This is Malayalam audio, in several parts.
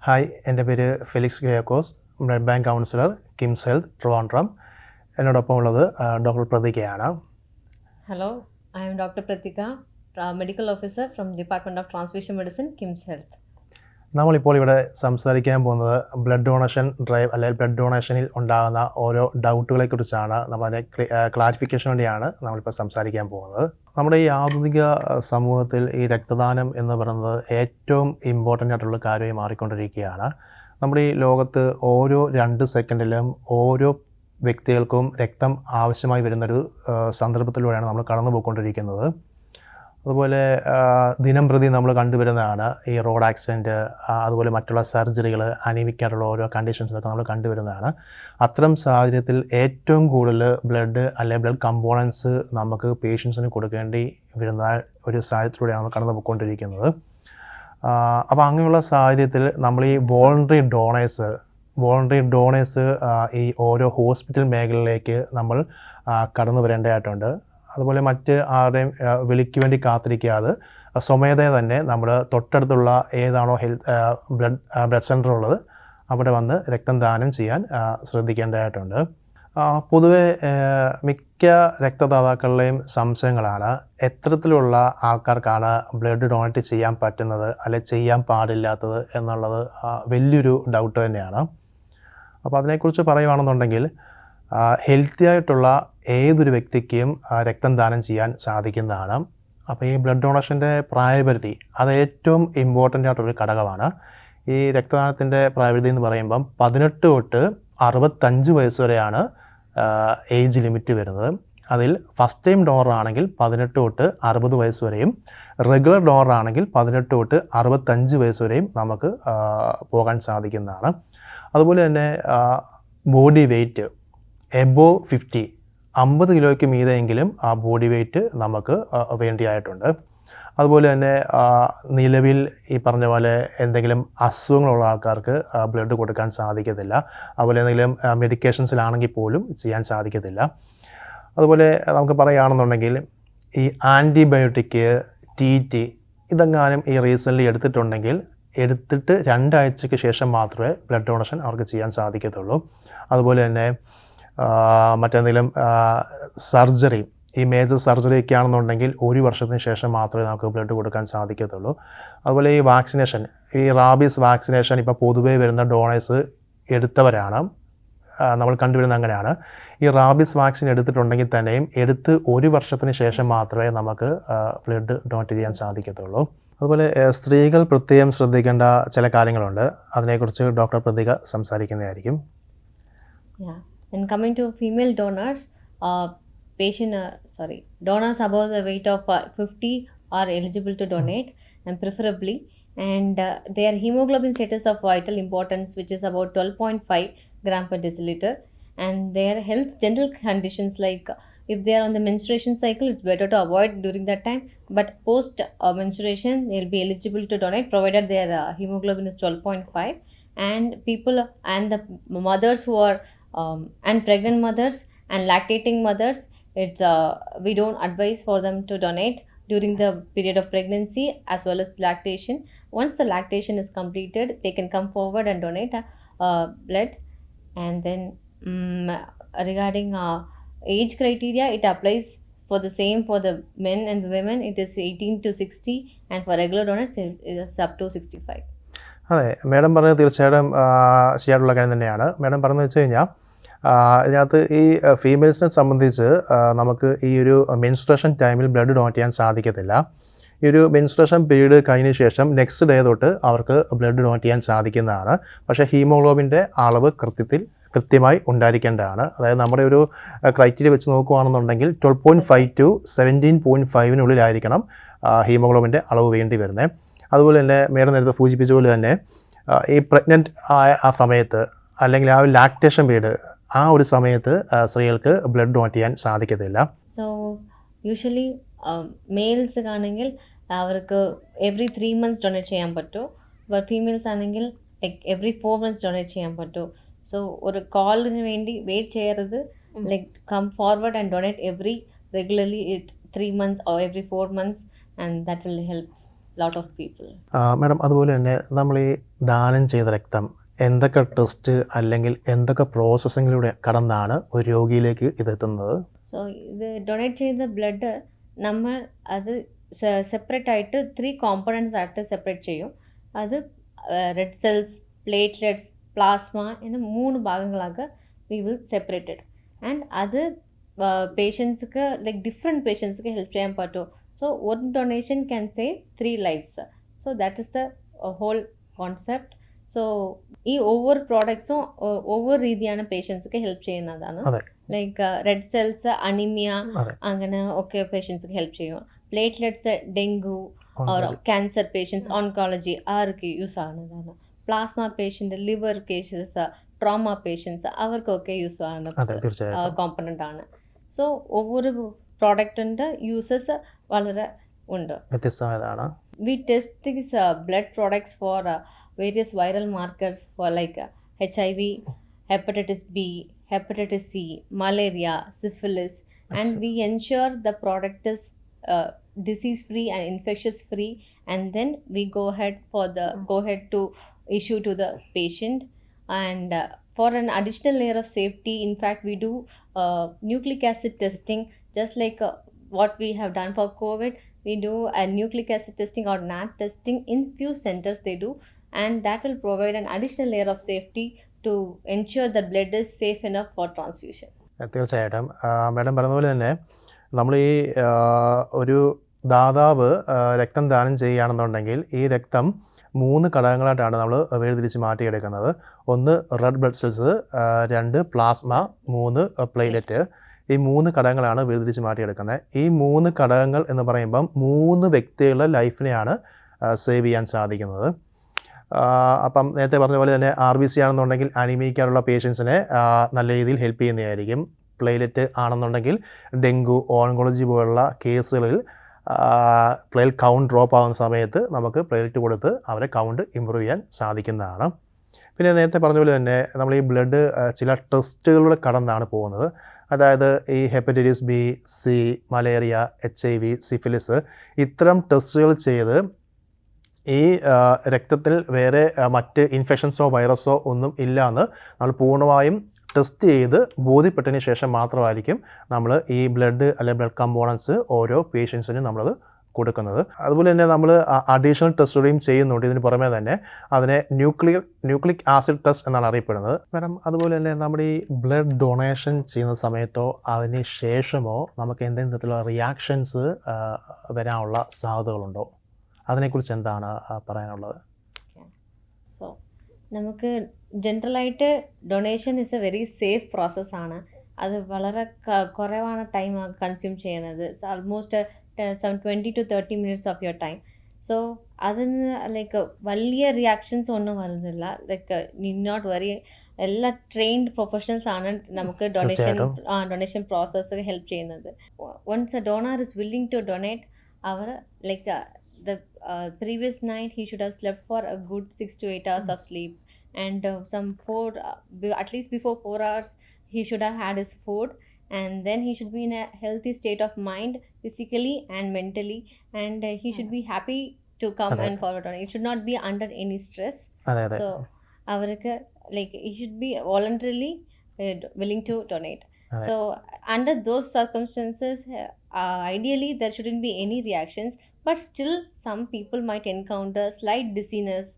ഹായ്, എൻ്റെ പേര് Felix Kuriakose, blood bank counsellor, KIMS health, Trivandrum. എന്നോടൊപ്പം ഉള്ളത് ഡോക്ടർ പ്രതികയാണ്. Hello, I am Dr. Pratika, Medical Officer from Department of Transfusion Medicine, KIMS Health. നമ്മളിപ്പോൾ ഇവിടെ സംസാരിക്കാൻ പോകുന്നത് ബ്ലഡ് ഡൊണേഷൻ ഡ്രൈവ് അല്ലെങ്കിൽ ബ്ലഡ് ഡൊണേഷനിൽ ഉണ്ടാകുന്ന ഓരോ ഡൗട്ടുകളെ കുറിച്ചാണ്. നമ്മളതിനെ ക്ലാരിഫിക്കേഷൻ വേണ്ടിയാണ് നമ്മളിപ്പോൾ സംസാരിക്കാൻ പോകുന്നത്. നമ്മുടെ ഈ ആധുനിക സമൂഹത്തിൽ ഈ രക്തദാനം എന്ന് പറയുന്നത് ഏറ്റവും ഇമ്പോർട്ടൻ്റ് ആയിട്ടുള്ള കാര്യമായി മാറിക്കൊണ്ടിരിക്കുകയാണ്. നമ്മുടെ ഈ ലോകത്ത് ഓരോ 2 സെക്കൻഡിലും ഓരോ വ്യക്തികൾക്കും രക്തം ആവശ്യമായി വരുന്നൊരു സന്ദർഭത്തിലൂടെയാണ് നമ്മൾ കടന്നു പോയിക്കൊണ്ടിരിക്കുന്നത്. അതുപോലെ ദിനം പ്രതി നമ്മൾ കണ്ടുവരുന്നതാണ് ഈ റോഡ് ആക്സിഡൻറ്റ്, അതുപോലെ മറ്റുള്ള സർജറികൾ, അനീമിക്കായിട്ടുള്ള ഓരോ കണ്ടീഷൻസൊക്കെ നമ്മൾ കണ്ടുവരുന്നതാണ്. അത്തരം സാഹചര്യത്തിൽ ഏറ്റവും കൂടുതൽ ബ്ലഡ് അല്ലെങ്കിൽ ബ്ലഡ് കമ്പോണൻസ് നമുക്ക് പേഷ്യൻസിന് കൊടുക്കേണ്ടി വരുന്ന ഒരു സാഹചര്യത്തിലൂടെയാണ് നമ്മൾ കടന്നു പോയിക്കൊണ്ടിരിക്കുന്നത്. അപ്പോൾ അങ്ങനെയുള്ള സാഹചര്യത്തിൽ നമ്മൾ ഈ വോളണ്ടറി ഡോണേഴ്സ് ഈ ഓരോ ഹോസ്പിറ്റൽ മേഖലയിലേക്ക് നമ്മൾ കടന്നു വരേണ്ടതായിട്ടുണ്ട്. അതുപോലെ മറ്റ് ആരുടെയും വിളിക്ക് വേണ്ടി കാത്തിരിക്കാതെ സ്വമേധയാ തന്നെ നമ്മൾ തൊട്ടടുത്തുള്ള ഏതാണോ ബ്ലഡ് സെൻ്റർ ഉള്ളത് അവിടെ വന്ന് രക്തം ദാനം ചെയ്യാൻ ശ്രദ്ധിക്കേണ്ടതായിട്ടുണ്ട്. പൊതുവെ മിക്ക രക്തദാതാക്കളുടെയും സംശയങ്ങളാണ് എത്തരത്തിലുള്ള ആൾക്കാർക്കാണ് ബ്ലഡ് ഡൊണേറ്റ് ചെയ്യാൻ പറ്റുന്നത് അല്ലെ ചെയ്യാൻ പാടില്ലാത്തത് എന്നുള്ളത് വലിയൊരു ഡൗട്ട് തന്നെയാണ്. അപ്പോൾ അതിനെക്കുറിച്ച് പറയുകയാണെന്നുണ്ടെങ്കിൽ ഹെൽത്തി ആയിട്ടുള്ള ഏതൊരു വ്യക്തിക്കും രക്തം ദാനം ചെയ്യാൻ സാധിക്കുന്നതാണ്. അപ്പോൾ ഈ ബ്ലഡ് ഡൊണേഷൻ്റെ പ്രായപരിധി അത് ഏറ്റവും ഇമ്പോർട്ടൻ്റ് ആയിട്ടൊരു ഘടകമാണ്. ഈ രക്തദാനത്തിൻ്റെ പ്രായപരിധി എന്ന് പറയുമ്പം 18 തൊട്ട് 65 വയസ്സ് വരെയാണ് ഏജ് ലിമിറ്റ് വരുന്നത്. അതിൽ ഫസ്റ്റ് ടൈം ഡോണർ ആണെങ്കിൽ 18 തൊട്ട് 60 വയസ്സ് വരെയും, റെഗുലർ ഡോണർ ആണെങ്കിൽ 18 തൊട്ട് 65 വയസ്സ് വരെയും നമുക്ക് പോകാൻ സാധിക്കുന്നതാണ്. അതുപോലെ തന്നെ ബോഡി വെയ്റ്റ് എബോവ് 50 കിലോയ്ക്ക് മീതെയെങ്കിലും ആ ബോഡി വെയ്റ്റ് നമുക്ക് വേണ്ടിയായിട്ടുണ്ട്. അതുപോലെ തന്നെ നിലവിൽ ഈ പറഞ്ഞ പോലെ എന്തെങ്കിലും അസുഖങ്ങളുള്ള ആൾക്കാർക്ക് ബ്ലഡ് കൊടുക്കാൻ സാധിക്കത്തില്ല. അതുപോലെ എന്തെങ്കിലും മെഡിക്കേഷൻസിലാണെങ്കിൽ പോലും ചെയ്യാൻ സാധിക്കത്തില്ല. അതുപോലെ നമുക്ക് പറയുകയാണെന്നുണ്ടെങ്കിൽ ഈ ആൻറ്റിബയോട്ടിക്, TT ഇതെങ്ങാനും ഈ റീസെൻ്റ്ലി എടുത്തിട്ട് 2 ആഴ്ചയ്ക്ക് ശേഷം മാത്രമേ ബ്ലഡ് ഡൊണേഷൻ അവർക്ക് ചെയ്യാൻ സാധിക്കത്തുള്ളൂ. അതുപോലെ തന്നെ മറ്റെന്തെങ്കിലും സർജറി, ഈ മേജർ സർജറി ഒക്കെ ആണെന്നുണ്ടെങ്കിൽ 1 വർഷത്തിന് ശേഷം മാത്രമേ നമുക്ക് ബ്ലഡ് കൊടുക്കാൻ സാധിക്കത്തുള്ളൂ. അതുപോലെ ഈ വാക്സിനേഷൻ, ഈ റാബീസ് വാക്സിനേഷൻ ഇപ്പോൾ പൊതുവേ വരുന്ന ഡോണേഴ്സ് എടുത്തവരാണ്, നമ്മൾ കണ്ടുവരുന്നത് അങ്ങനെയാണ്. ഈ റാബീസ് വാക്സിൻ എടുത്തിട്ടുണ്ടെങ്കിൽ തന്നെയും 1 വർഷത്തിന് ശേഷം മാത്രമേ നമുക്ക് ബ്ലഡ് ഡൊണേറ്റ് ചെയ്യാൻ സാധിക്കത്തുള്ളൂ. അതുപോലെ സ്ത്രീകൾ പ്രത്യേകം ശ്രദ്ധിക്കേണ്ട ചില കാര്യങ്ങളുണ്ട്. അതിനെക്കുറിച്ച് ഡോക്ടർ പ്രതിക സംസാരിക്കുന്നതായിരിക്കും. And coming to female donors, donors above the weight of 50 are eligible to donate, and preferably, and their hemoglobin status of vital importance, which is about 12.5 gram per deciliter, and their health general conditions like if they are on the menstruation cycle, it's better to avoid during that time, but post menstruation they'll be eligible to donate provided their hemoglobin is 12.5. And people and the mothers who are and pregnant mothers and lactating mothers, it's we don't advise for them to donate during the period of pregnancy as well as lactation. Once the lactation is completed, they can come forward and donate blood. And then regarding age criteria, it applies for the same for the men and the women. It is 18 to 60, and for regular donors it is up to 65. അതെ, മാഡം പറഞ്ഞത് തീർച്ചയായിട്ടും ശരിയായിട്ടുള്ള കാര്യം തന്നെയാണ്. മാഡം പറഞ്ഞതെന്ന് വെച്ച് കഴിഞ്ഞാൽ ഇതിനകത്ത് ഈ ഫീമെയിൽസിനെ സംബന്ധിച്ച് നമുക്ക് ഈ ഒരു മെൻസ്ട്രേഷൻ ടൈമിൽ ബ്ലഡ് ഡൊണേറ്റ് ചെയ്യാൻ സാധിക്കത്തില്ല. ഈ ഒരു മെൻസ്ട്രേഷൻ പീരീഡ് കഴിഞ്ഞ ശേഷം നെക്സ്റ്റ് ഡേ തൊട്ട് അവർക്ക് ബ്ലഡ് ഡൊണേറ്റ് ചെയ്യാൻ സാധിക്കുന്നതാണ്. പക്ഷേ ഹീമോഗ്ലോബിൻ്റെ അളവ് കൃത്യമായി ഉണ്ടായിരിക്കേണ്ടതാണ്. അതായത് നമ്മുടെ ഒരു ക്രൈറ്റീരിയ വെച്ച് നോക്കുകയാണെന്നുണ്ടെങ്കിൽ 12.5 to 17.5 ഹീമോഗ്ലോബിൻ്റെ അളവ് വേണ്ടി വരുന്നത്. അതുപോലെ തന്നെ മേഡം നേരത്തെ സൂചിപ്പിച്ച പോലെ തന്നെ ഈ പ്രഗ്നൻ്റ് ആയ ആ സമയത്ത് അല്ലെങ്കിൽ ആ ഒരു ലാക്ടേഷൻ പീരീഡ് ആ ഒരു സമയത്ത് സ്ത്രീകൾക്ക് ബ്ലഡ് ഡൊണേറ്റ് ചെയ്യാൻ സാധിക്കത്തില്ല. സോ യൂഷ്വലി മെയിൽസ് ആണെങ്കിൽ അവർക്ക് എവറി 3 months ഡൊണേറ്റ് ചെയ്യാൻ പറ്റും. ബട്ട് ഫീമെയിൽസ് ആണെങ്കിൽ എവറി 4 months ഡൊണേറ്റ് ചെയ്യാൻ പറ്റും. സോ ഒരു കോളിന് വേണ്ടി വെയിറ്റ് ചെയ്യരുത്. Come forward and donate regularly 3 months or every 4 months, and that will help lot of people. Madam അതുപോലെ തന്നെ നമ്മൾ ഈ ദാനം ചെയ്ത രക്തം എന്തൊക്കെ ടെസ്റ്റ് അല്ലെങ്കിൽ എന്തൊക്കെ പ്രോസസ്സിങ്ങിലൂടെ കടന്നാണ് ഒരു രോഗിയിലേക്ക് ഇതെത്തുന്നത്? സോ ഇത് ഡൊണേറ്റ് ചെയ്ത ബ്ലഡ് നമ്മൾ അത് സെപ്പറേറ്റ് ആയിട്ട് 3 കോമ്പണൻസ് ആയിട്ട് സെപ്പറേറ്റ് ചെയ്യും. അത് റെഡ് സെൽസ്, പ്ലേറ്റ്ലെറ്റ്സ്, പ്ലാസ്മ എന്ന 3 ഭാഗങ്ങളാக വി വിൽ സെപ്പറേറ്റഡ്. ആൻഡ് അത് പേഷ്യൻസ്ക്ക് ലൈക്ക് ഡിഫറെൻറ്റ് പേഷ്യൻസ്ക്ക് ഹെൽപ്പ് ചെയ്യാൻ പറ്റും. So one donation can save 3 lives. So that is the whole concept. So ഈ ഓവർ പ്രോഡക്ട്സും ഓവർ രീതിയാണ് പേഷ്യൻസ്ക്ക് ഹെൽപ്പ് ചെയ്യുന്നതാണ്. ലൈക്ക് റെഡ് സെൽസ്, അനീമിയ അങ്ങനെ ഒക്കെ പേഷ്യൻസ്ക്ക് ഹെൽപ്പ് ചെയ്യും. Platelets dengue or cancer patients, oncology അവർക്ക് യൂസ് ആകുന്നതാണ്. Plasma patient, liver cases, trauma patients അവർക്കൊക്കെ യൂസ് ആകുന്ന കോമ്പണൻ്റ് ആണ്. സോ ഒவ்வொரு പ്രോഡക്റ്റിൻ്റെ യൂസസ് വളരെ ഉണ്ട്, വ്യത്യസ്തമായതാണ്. We test these blood products for various viral markers for like HIV, hepatitis B, hepatitis C, malaria, syphilis, and we ensure the product is disease free and infectious free, and then we go ahead to issue to the patient. And for an additional layer of safety, in fact we do nucleic acid testing, just like what we have done for COVID. We do a nucleic acid testing or NAT testing in few centers they do, and that will provide an additional layer of safety to ensure the blood is safe enough for transfusion. തീർച്ചയായിട്ടും മാഡം പറഞ്ഞതുപോലെ തന്നെ നമ്മൾ ഈ ഒരു ദാതാവ് രക്തം ദാനം ചെയ്യുകയാണെന്നുണ്ടെങ്കിൽ ഈ രക്തം 3 ഘടകങ്ങളായിട്ടാണ് നമ്മൾ വേർതിരിച്ച് മാറ്റിയെടുക്കുന്നത്. 1 red blood cells, 2 plasma, 3 platelet. ഈ 3 ഘടകങ്ങളാണ് വേർതിരിച്ച് മാറ്റിയെടുക്കുന്നത്. ഈ 3 ഘടകങ്ങൾ എന്ന് പറയുമ്പം 3 വ്യക്തികളുടെ ലൈഫിനെയാണ് സേവ് ചെയ്യാൻ സാധിക്കുന്നത്. അപ്പം നേരത്തെ പറഞ്ഞ പോലെ തന്നെ RBC ആണെന്നുണ്ടെങ്കിൽ അനീമിക്കാനുള്ള പേഷ്യൻസിനെ നല്ല രീതിയിൽ ഹെൽപ്പ് ചെയ്യുന്നതായിരിക്കും. പ്ലേറ്റ്ലെറ്റ് ആണെന്നുണ്ടെങ്കിൽ ഡെങ്കു, ഓൺകോളജി പോലുള്ള കേസുകളിൽ പ്ലേറ്റ് കൗണ്ട് ഡ്രോപ്പ് ആകുന്ന സമയത്ത് നമുക്ക് പ്ലേറ്റ്ലെറ്റ് കൊടുത്ത് അവരെ കൗണ്ട് ഇമ്പ്രൂവ് ചെയ്യാൻ സാധിക്കുന്നതാണ്. പിന്നെ നേരത്തെ പറഞ്ഞ പോലെ തന്നെ നമ്മൾ ഈ ബ്ലഡ് ചില ടെസ്റ്റുകളിലൂടെ കടന്നാണ് പോകുന്നത്. അതായത് ഈ hepatitis B, C, malaria, HIV, syphilis ഇത്തരം ടെസ്റ്റുകൾ ചെയ്ത് ഈ രക്തത്തിൽ വേറെ മറ്റ് ഇൻഫെക്ഷൻസോ വൈറസോ ഒന്നും ഇല്ലയെന്ന് നമ്മൾ പൂർണ്ണമായും ടെസ്റ്റ് ചെയ്ത് ബോധ്യപ്പെട്ടതിന് ശേഷം മാത്രമായിരിക്കും നമ്മൾ ഈ ബ്ലഡ് അല്ലെങ്കിൽ ബ്ലഡ് കമ്പോണൻസ് ഓരോ പേഷ്യൻസിനും നമ്മളത് കൊടുക്കുന്നത്. അതുപോലെ തന്നെ നമ്മൾ അഡീഷണൽ ടെസ്റ്റുകളും ചെയ്യുന്നുണ്ട്. ഇതിന് പുറമേ തന്നെ അതിനെ ന്യൂക്ലിക് ആസിഡ് ടെസ്റ്റ് എന്നാണ് അറിയപ്പെടുന്നത്. മാഡം അതുപോലെ തന്നെ നമ്മുടെ ഈ ബ്ലഡ് ഡൊണേഷൻ ചെയ്യുന്ന സമയത്തോ അതിന് ശേഷമോ നമുക്ക് എന്തെങ്കിലും തരത്തിലുള്ള റിയാക്ഷൻസ് വരാനുള്ള സാധ്യതകളുണ്ടോ? അതിനെക്കുറിച്ച് എന്താണ് പറയാനുള്ളത്? സോ നമുക്ക് ജനറലായിട്ട് donation is a very safe പ്രോസസ്സാണ്. അത് വളരെ കുറവാണ് ടൈം കൺസ്യൂം ചെയ്യുന്നത്. Almost some 20 to 30 minutes of your time. So അതിന് ലൈക്ക് വലിയ റിയാക്ഷൻസ് ഒന്നും വരുന്നില്ല. Like need not worry. എല്ലാ ട്രെയിൻഡ് പ്രൊഫഷണൽസ് ആണ് നമുക്ക് ഡൊണേഷൻ പ്രോസസ്സ് ഹെൽപ്പ് ചെയ്യുന്നത്. Once a donor is willing to donate, അവർ like the previous night he should have slept for a good 6 to 8 hours of sleep, and some 4 at least before 4 hours he should have had his food, and then he should be in a healthy state of mind physically and mentally, and he should be happy to come and forward on it. It should not be under any stress. So avarku like he should be voluntarily willing to donate. So under those circumstances ideally there shouldn't be any reactions, but still some people might encounter slight dizziness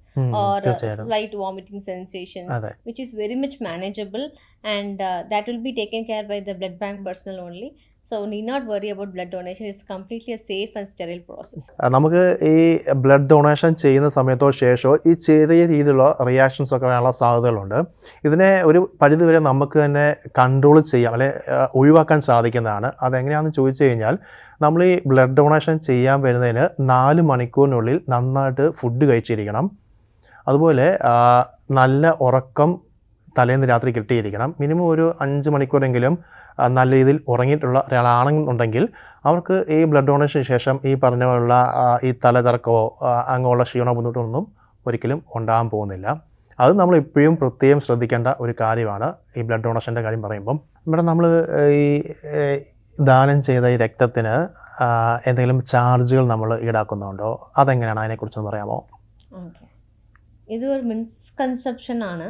or slight vomiting sensations, which is very much manageable, and that will be taken care by the blood bank personnel only. So need not worry about blood donation. It's completely a safe and sterile process. നമുക്ക് ഈ ബ്ലഡ് ഡൊണേഷൻ ചെയ്യുന്ന സമയത്തോ ശേഷമോ ഈ ചെറിയ രീതിയിലുള്ള റിയാക്ഷൻസ് ഒക്കെ വരാനുള്ള സാധ്യതകളുണ്ട്. ഇതിനെ ഒരു പരിധിവരെ നമുക്ക് തന്നെ കൺട്രോൾ ചെയ്യാം, അല്ലെ ഒഴിവാക്കാൻ സാധിക്കുന്നതാണ്. അതെങ്ങനെയാണെന്ന് ചോദിച്ചു കഴിഞ്ഞാൽ നമ്മൾ ഈ ബ്ലഡ് ഡൊണേഷൻ ചെയ്യാൻ വരുന്നതിന് 4 മണിക്കൂറിനുള്ളിൽ നന്നായിട്ട് ഫുഡ് കഴിച്ചിരിക്കണം. അതുപോലെ നല്ല ഉറക്കം തലേന്ന് രാത്രി കിട്ടിയിരിക്കണം. മിനിമം ഒരു 5 മണിക്കൂറെങ്കിലും നല്ല രീതിയിൽ ഉറങ്ങിയിട്ടുള്ള ഒരാളാണെന്നുണ്ടെങ്കിൽ അവർക്ക് ഈ ബ്ലഡ് ഡൊണേഷന് ശേഷം ഈ പറഞ്ഞ പോലുള്ള ഈ തലകറക്കമോ അങ്ങനെയുള്ള ക്ഷീണോ ബുദ്ധിമുട്ടൊന്നും ഒരിക്കലും ഉണ്ടാകാൻ പോകുന്നില്ല. അത് നമ്മൾ ഇപ്പോഴും പ്രത്യേകം ശ്രദ്ധിക്കേണ്ട ഒരു കാര്യമാണ് ഈ ബ്ലഡ് ഡൊണേഷൻ്റെ കാര്യം പറയുമ്പം. ഇവിടെ നമ്മൾ ഈ ദാനം ചെയ്ത ഈ രക്തത്തിന് എന്തെങ്കിലും ചാർജുകൾ നമ്മൾ ഈടാക്കുന്നുണ്ടോ? അതെങ്ങനെയാണ്? അതിനെക്കുറിച്ചൊന്ന് പറയാമോ? ഓക്കെ, ഇത് ഒരു മിസ്കൺസെപ്ഷൻ ആണ്.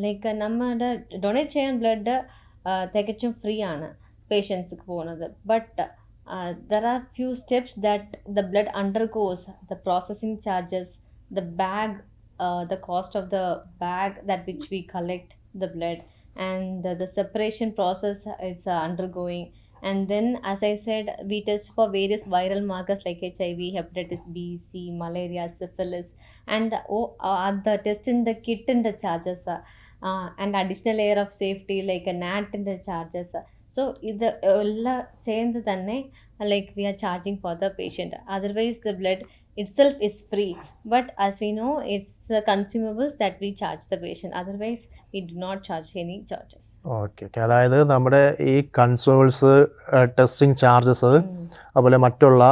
ലൈക്ക് നമ്മുടെ ഡൊണേറ്റ് ചെയ്യാൻ ബ്ലഡ് തികച്ചും ഫ്രീ ആണ് പേഷ്യൻസിക്ക് പോകുന്നത്. But there are few steps that the blood undergoes: the processing charges, the bag, the cost of the bag that which we collect the blood, and the separation process it's undergoing. And then, as I said, we test for various viral markers like HIV, hepatitis B, C, malaria, syphilis, and the test in the kit in the charges, and additional layer of safety like a NAT in the charges. So ഇത് എല്ലാം சேர்ந்து തന്നെ like we are charging for the patient. Otherwise the blood itself is free, but as we know it's the consumables that we charge the patient. Otherwise we do not charge any charges. Okay, അതായത് നമ്മുടെ ഈ കൺസോൾസ്, ടെസ്റ്റിംഗ് ചാർജസ്, അതുപോലെ മറ്റുള്ള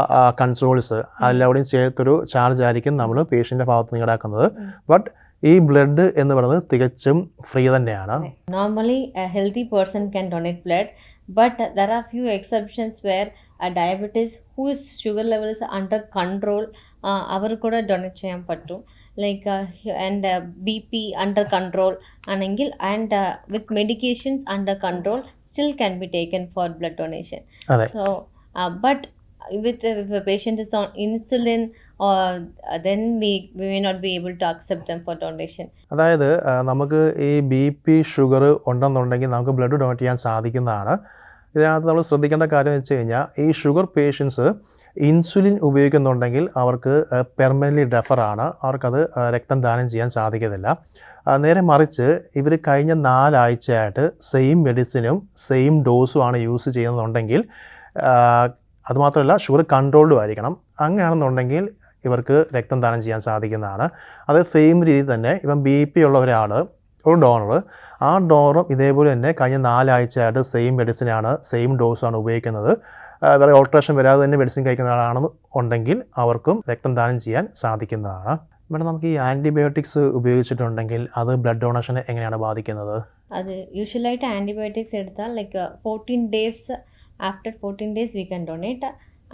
കൺസോൾസ് അതിലൂടെയും ചേർത്തൊരു ചാർജ് ആയിരിക്കും നമ്മൾ പേഷ്യൻ്റെ ഭാഗത്ത് നിന്ന് ഈടാക്കുന്നത്. ബട്ട് ഈ ബ്ലഡ് എന്ന് പറയുന്നത് തികച്ചും ഫ്രീ തന്നെയാണ്. Normally a healthy person can donate blood, but there are few exceptions where a diabetes whose sugar level is under control, അവർ കൂടെ ഡൊണേറ്റ് ചെയ്യാൻ പറ്റും. Like and BP under control ആണെങ്കിൽ and with medications under control still can be taken for blood donation. So but if a patient is on insulin, or then we may not be able to accept them for donation. അതായത് നമുക്ക് ഈ BP ഷുഗർ ഉണ്ടെന്നുണ്ടെങ്കിൽ നമുക്ക് ബ്ലഡ് ഡൊണേറ്റ് ചെയ്യാൻ സാധിക്കുന്നതാണ്. ഇതിനകത്ത് നമ്മൾ ശ്രദ്ധിക്കേണ്ട കാര്യം എന്ന് വെച്ച് കഴിഞ്ഞാൽ, ഈ ഷുഗർ പേഷ്യൻസ് ഇൻസുലിൻ ഉപയോഗിക്കുന്നുണ്ടെങ്കിൽ അവർക്ക് പെർമനൻ്റ്ലി ഡെഫറാണ്, അവർക്കത് രക്തം ദാനം ചെയ്യാൻ സാധിക്കത്തില്ല. നേരെ മറിച്ച് ഇവർ കഴിഞ്ഞ 4 ആഴ്ചയായിട്ട് സെയിം മെഡിസിനും സെയിം ഡോസുമാണ് യൂസ് ചെയ്യുന്നുണ്ടെങ്കിൽ, അതുമാത്രമല്ല ഷുഗർ കൺട്രോൾഡും ആയിരിക്കണം, അങ്ങനെയാണെന്നുണ്ടെങ്കിൽ ഇവർക്ക് രക്തം ദാനം ചെയ്യാൻ സാധിക്കുന്നതാണ്. അത് സെയിം രീതിയിൽ തന്നെ ഇപ്പം BP ഉള്ള ഒരാൾ, ഒരു ഡോണർ, ആ ഡോണറും ഇതേപോലെ തന്നെ കഴിഞ്ഞ 4 ആഴ്ചയായിട്ട് സെയിം മെഡിസിനാണ്, സെയിം ഡോസാണ് ഉപയോഗിക്കുന്നത്, വേറെ ഓൾട്രേഷൻ വരാതെ തന്നെ മെഡിസിൻ കഴിക്കുന്ന ആളാണെന്ന് ഉണ്ടെങ്കിൽ അവർക്കും രക്തം ദാനം ചെയ്യാൻ സാധിക്കുന്നതാണ്. ഇവിടെ നമുക്ക് ഈ ആൻറ്റിബയോട്ടിക്സ് ഉപയോഗിച്ചിട്ടുണ്ടെങ്കിൽ അത് ബ്ലഡ് ഡൊണേഷനെ എങ്ങനെയാണ് ബാധിക്കുന്നത്? അത് യൂഷ്വലായിട്ട് ആൻറ്റിബയോട്ടിക്സ് എടുത്താൽ like 14 days, after 14 days we can donate.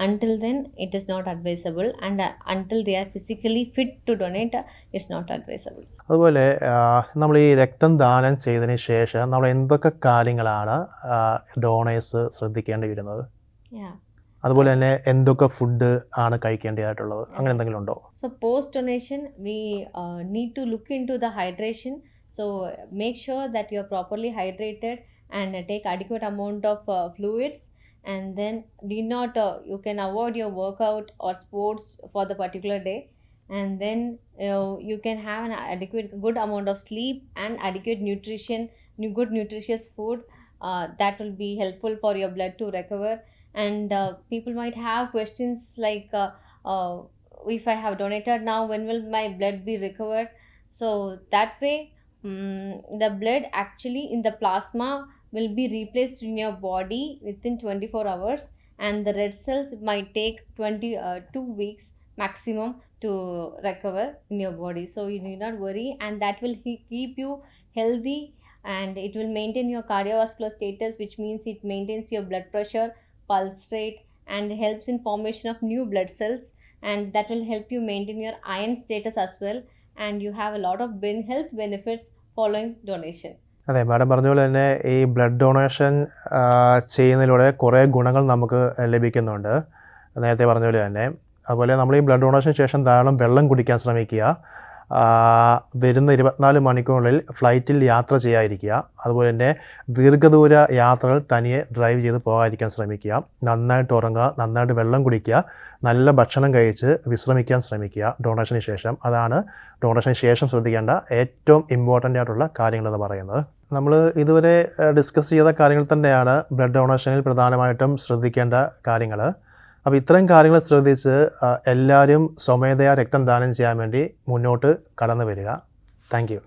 Until then it is not advisable, and until they are physically fit to donate it's not advisable. അതുപോലെ നമ്മൾ ഈ രക്തം ദാനം ചെയ്തതിന് ശേഷം നമ്മൾ എന്തൊക്കെ കാര്യങ്ങളാണ് ഡോണേഴ്സ് ശ്രദ്ധിക്കേണ്ടി വരുന്നത്? അതുപോലെ തന്നെ എന്തൊക്കെ ഫുഡ് ആണ് കഴിക്കേണ്ടതായിട്ടുള്ളത്, അങ്ങനെ എന്തെങ്കിലും ഉണ്ടോ? So post donation we need to look into the hydration. So make sure that you are properly hydrated and take adequate amount of fluids, and then you can avoid your workout or sports for the particular day, and then you can have an adequate good amount of sleep and adequate nutrition, good nutritious food that will be helpful for your blood to recover. And people might have questions like if I have donated now, when will my blood be recovered? So that way the blood actually in the plasma will be replaced in your body within 24 hours, and the red cells might take 2 weeks maximum to recover in your body. So you need not worry, and that will keep you healthy, and it will maintain your cardiovascular status, which means it maintains your blood pressure, pulse rate, and helps in formation of new blood cells, and that will help you maintain your iron status as well, and you have a lot of health benefits following donation. അതെ, മാഡം പറഞ്ഞ പോലെ തന്നെ ഈ ബ്ലഡ് ഡൊണേഷൻ ചെയ്യുന്നതിലൂടെ കുറേ ഗുണങ്ങൾ നമുക്ക് ലഭിക്കുന്നുണ്ട്, നേരത്തെ പറഞ്ഞ പോലെ തന്നെ. അതുപോലെ നമ്മൾ ഈ ബ്ലഡ് ഡൊണേഷന് ശേഷം ധാരാളം വെള്ളം കുടിക്കാൻ ശ്രമിക്കുക. വരുന്ന 24 മണിക്കൂറിനുള്ളിൽ ഫ്ലൈറ്റിൽ യാത്ര ചെയ്യാതിരിക്കുക. അതുപോലെ തന്നെ ദീർഘദൂര യാത്രകൾ തനിയെ ഡ്രൈവ് ചെയ്ത് പോകാതിരിക്കാൻ ശ്രമിക്കുക. നന്നായിട്ട് ഉറങ്ങുക, നന്നായിട്ട് വെള്ളം കുടിക്കുക, നല്ല ഭക്ഷണം കഴിച്ച് വിശ്രമിക്കാൻ ശ്രമിക്കുക ഡൊണേഷന് ശേഷം. അതാണ് ഡൊണേഷന് ശേഷം ശ്രദ്ധിക്കേണ്ട ഏറ്റവും ഇമ്പോർട്ടൻ്റ് ആയിട്ടുള്ള കാര്യങ്ങളെന്ന് പറയുന്നത്. നമ്മൾ ഇതുവരെ ഡിസ്കസ് ചെയ്ത കാര്യങ്ങൾ തന്നെയാണ് ബ്ലഡ് ഡൊണേഷനിൽ പ്രധാനമായിട്ടും ശ്രദ്ധിക്കേണ്ട കാര്യങ്ങൾ. അപ്പോൾ ഇത്തരം കാര്യങ്ങൾ ശ്രദ്ധിച്ച് എല്ലാവരും സ്വമേധയാ രക്തം ദാനം ചെയ്യാൻ വേണ്ടി മുന്നോട്ട് കടന്നു വരിക. Thank you.